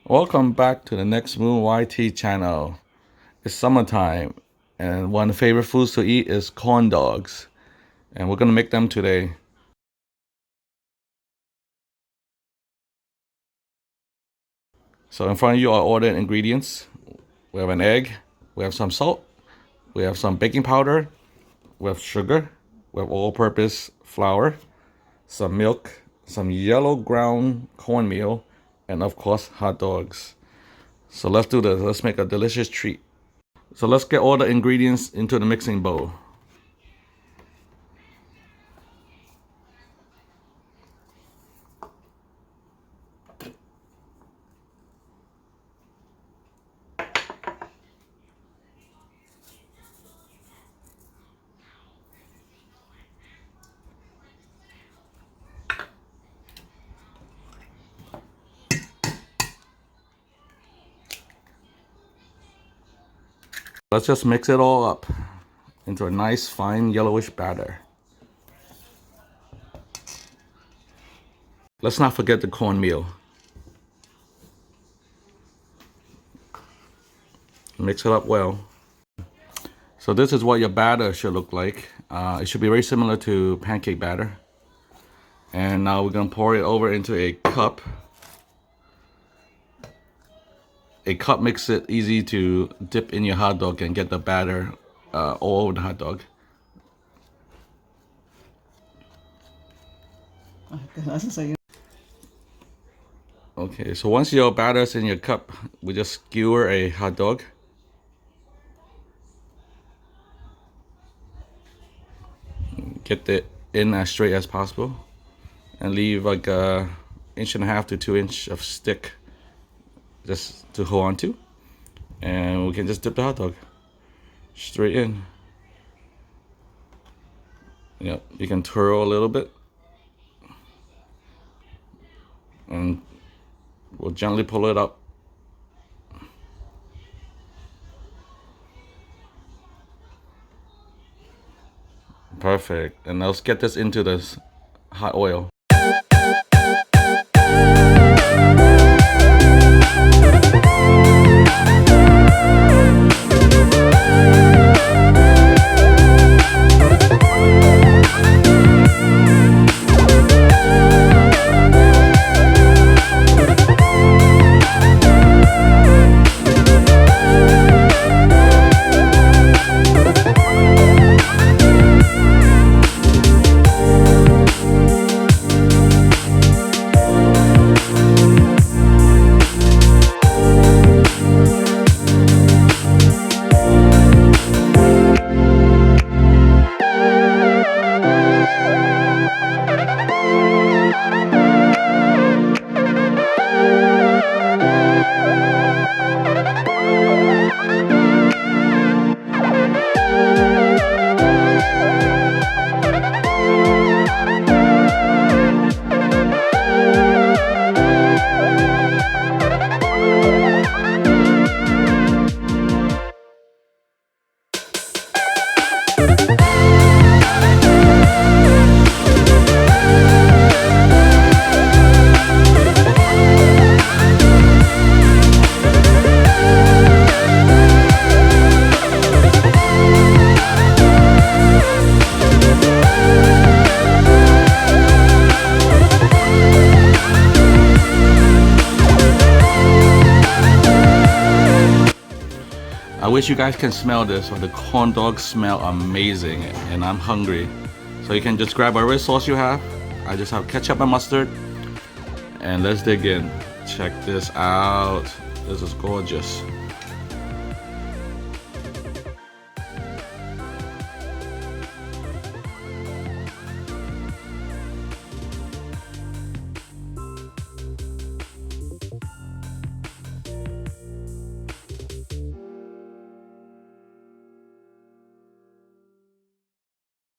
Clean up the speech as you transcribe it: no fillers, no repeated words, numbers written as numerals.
Welcome back to the Next Moon YT channel. It's summertime, and one of the favorite foods to eat is corn dogs, and we're gonna make them today. So in front of you are all the ingredients. We have an egg, we have some salt, we have some baking powder, we have sugar, we have all-purpose flour, some milk, some yellow ground cornmeal, and of course hot dogs. So let's do this. Let's make a delicious treat. So let's get all the ingredients into the mixing bowl. Let's just mix it all up into a nice fine yellowish batter. Let's not forget the cornmeal. Mix it up well. So this is what your batter should look like. It should be very similar to pancake batter. And now we're gonna pour it over into a cup. A cup makes it easy to dip in your hot dog and get the batter all over the hot dog. Okay, so once your batter's in your cup, we just skewer a hot dog. Get it in as straight as possible and leave like a 1.5 to 2 inch of stick just to hold on to, and we can just dip the hot dog straight in. Yep, you can twirl a little bit and we'll gently pull it up. Perfect. And let's get this into this hot oil. I wish you guys can smell this, but the corn dogs smell amazing and I'm hungry. So you can just grab whatever sauce you have. I just have ketchup and mustard. And let's dig in. Check this out. This is gorgeous.